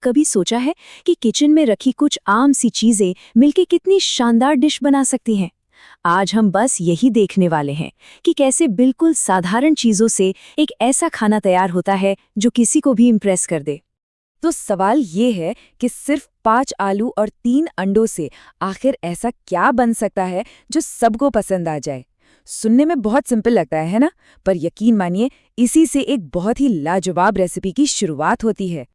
कभी सोचा है कि किचन में रखी कुछ आम सी चीजें मिलके कितनी शानदार डिश बना सकती हैं? आज हम बस यही देखने वाले हैं कि कैसे बिल्कुल साधारण चीजों से एक ऐसा खाना तैयार होता है जो किसी को भी इम्प्रेस कर दे। तो सवाल ये है कि सिर्फ 5 आलू और 3 अंडों से आखिर ऐसा क्या बन सकता है जो सबको पसंद आ जाए। सुनने में बहुत सिंपल लगता है ना? पर यकीन मानिए, इसी से एक बहुत ही लाजवाब रेसिपी की शुरुआत होती है।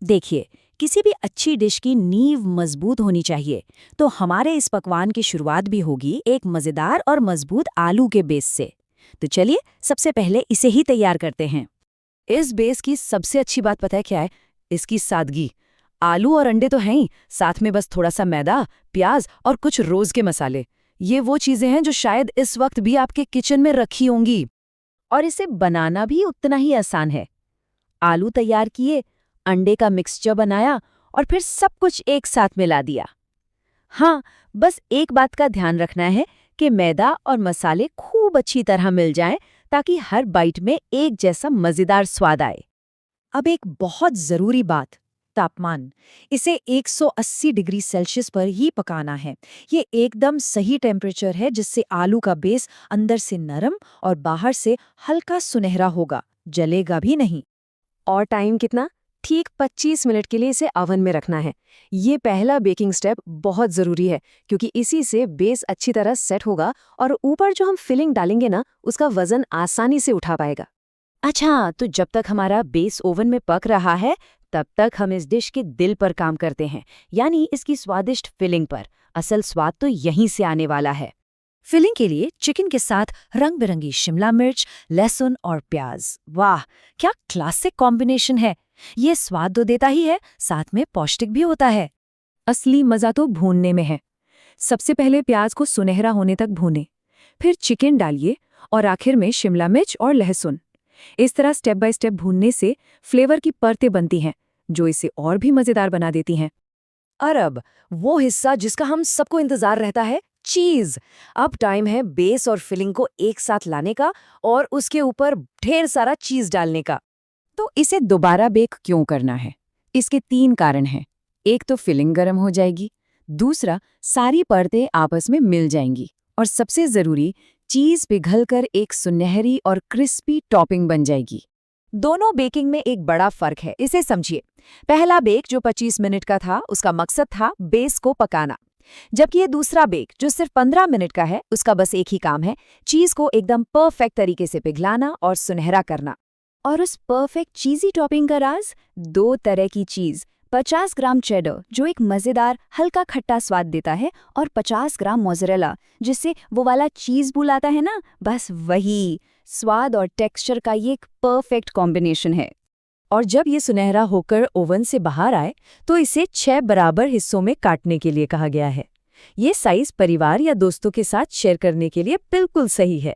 देखिए, किसी भी अच्छी डिश की नींव मजबूत होनी चाहिए, तो हमारे इस पकवान की शुरुआत भी होगी एक मजेदार और मजबूत आलू के बेस से। तो चलिए सबसे पहले इसे ही तैयार करते हैं। इस बेस की सबसे अच्छी बात पता है क्या है? इसकी सादगी। आलू और अंडे तो हैं ही, साथ में बस थोड़ा सा मैदा, प्याज और कुछ रोज के मसाले। ये वो चीजें हैं जो शायद इस वक्त भी आपके किचन में रखी होंगी। और इसे बनाना भी उतना ही आसान है। आलू तैयार किए, अंडे का मिक्सचर बनाया और फिर सब कुछ एक साथ मिला दिया। हाँ, बस एक बात का ध्यान रखना है कि मैदा और मसाले खूब अच्छी तरह मिल जाएं ताकि हर बाइट में एक जैसा मजेदार स्वाद आए। अब एक बहुत जरूरी बात, तापमान। इसे 180 डिग्री सेल्सियस पर ही पकाना है। ये एकदम सही टेम्परेचर है जिससे आलू का बेस अंदर से नरम और बाहर से हल्का सुनहरा होगा, जलेगा भी नहीं। और टाइम कितना? ठीक 25 मिनट के लिए इसे ओवन में रखना है। ये पहला बेकिंग स्टेप बहुत ज़रूरी है, क्योंकि इसी से बेस अच्छी तरह सेट होगा और ऊपर जो हम फिलिंग डालेंगे ना, उसका वजन आसानी से उठा पाएगा। अच्छा, तो जब तक हमारा बेस ओवन में पक रहा है, तब तक हम इस डिश के दिल पर काम करते हैं, यानी इसकी स्वादिष्ट फिलिंग पर। असल स्वाद तो यहीं से आने वाला है। फिलिंग के लिए चिकन के साथ रंग-बिरंगी शिमला मिर्च, लहसुन और प्याज। वाह, क्या क्लासिक कॉम्बिनेशन है! ये स्वाद तो देता ही है, साथ में पौष्टिक भी होता है। असली मज़ा तो भूनने में है। सबसे पहले प्याज को सुनहरा होने तक भूनें, फिर चिकन डालिए और आखिर में शिमला मिर्च और लहसुन। इस तरह स्टेप बाय स्टेप भूनने से फ्लेवर की परतें बनती हैं, जो इसे और भी मज़ेदार बना देती हैं। और अब वो हिस्सा जिसका हम सबको इंतजार रहता है, चीज़। अब टाइम है बेस और फिलिंग को एक साथ लाने का और उसके ऊपर ढेर सारा चीज़ डालने का। तो इसे दोबारा बेक क्यों करना है? इसके 3 कारण हैं। एक तो फिलिंग गर्म हो जाएगी, दूसरा सारी परतें आपस में मिल जाएंगी, और सबसे ज़रूरी, चीज़ पिघलकर एक सुनहरी और क्रिस्पी टॉपिंग बन जाएगी। दोनों बेकिंग में एक बड़ा फर्क है, इसे समझिए। पहला बेक जो 25 मिनट का था, उसका मकसद था बेस को पकाना, जबकि ये दूसरा बेक जो सिर्फ 15 मिनट का है, उसका बस एक ही काम है, चीज़ को एकदम परफेक्ट तरीके से पिघलाना और सुनहरा करना। और उस परफेक्ट चीज़ी टॉपिंग का राज, 2 तरह की चीज़। 50 ग्राम चेडर जो एक मज़ेदार हल्का खट्टा स्वाद देता है, और 50 ग्राम मोज़रेला जिससे वो वाला चीज़ बुलाता है ना, बस वही। स्वाद और टेक्सचर का ये एक परफेक्ट कॉम्बिनेशन है। और जब ये सुनहरा होकर ओवन से बाहर आए, तो इसे 6 बराबर हिस्सों में काटने के लिए कहा गया है। ये साइज परिवार या दोस्तों के साथ शेयर करने के लिए बिल्कुल सही है।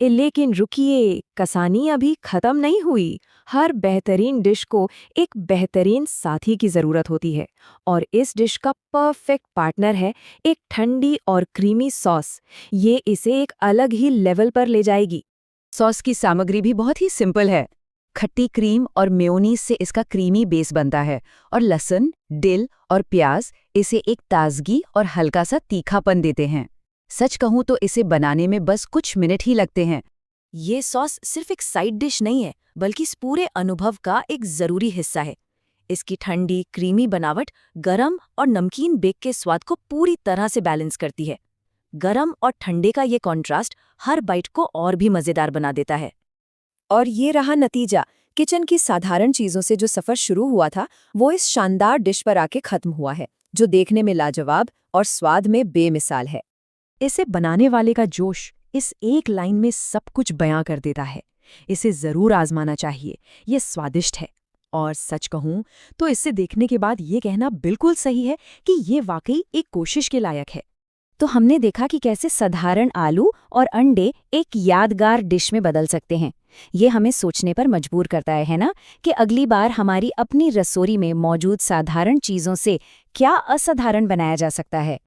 लेकिन रुकिए, कसानी अभी खत्म नहीं हुई। हर बेहतरीन डिश को एक बेहतरीन साथी की जरूरत होती है, और इस डिश का परफेक्ट पार्टनर है एक ठंडी और क्रीमी सॉस। ये इसे एक अलग ही लेवल पर ले जाएगी। सॉस की सामग्री भी बहुत ही सिंपल है। खट्टी क्रीम और मेयोनीज से इसका क्रीमी बेस बनता है, और लहसुन, डिल और प्याज इसे एक ताजगी और हल्का सा तीखापन देते हैं। सच कहूं तो इसे बनाने में बस कुछ मिनट ही लगते हैं। ये सॉस सिर्फ एक साइड डिश नहीं है, बल्कि इस पूरे अनुभव का एक जरूरी हिस्सा है। इसकी ठंडी क्रीमी बनावट गरम और नमकीन बेक के स्वाद को पूरी तरह से बैलेंस करती है। गरम और ठंडे का ये कॉन्ट्रास्ट हर बाइट को और भी मजेदार बना देता है। और ये रहा नतीजा। किचन की साधारण चीजों से जो सफर शुरू हुआ था, वो इस शानदार डिश पर आके खत्म हुआ है, जो देखने में लाजवाब और स्वाद में बेमिसाल है। इसे बनाने वाले का जोश इस एक लाइन में सब कुछ बयां कर देता है। इसे जरूर आजमाना चाहिए, ये स्वादिष्ट है। और सच कहूं तो इसे देखने के बाद ये कहना बिल्कुल सही है कि ये वाकई एक कोशिश के लायक है। तो हमने देखा कि कैसे साधारण आलू और अंडे एक यादगार डिश में बदल सकते हैं। ये हमें सोचने पर मजबूर करता है ना, कि अगली बार हमारी अपनी रसोई में मौजूद साधारण चीज़ों से क्या असाधारण बनाया जा सकता है।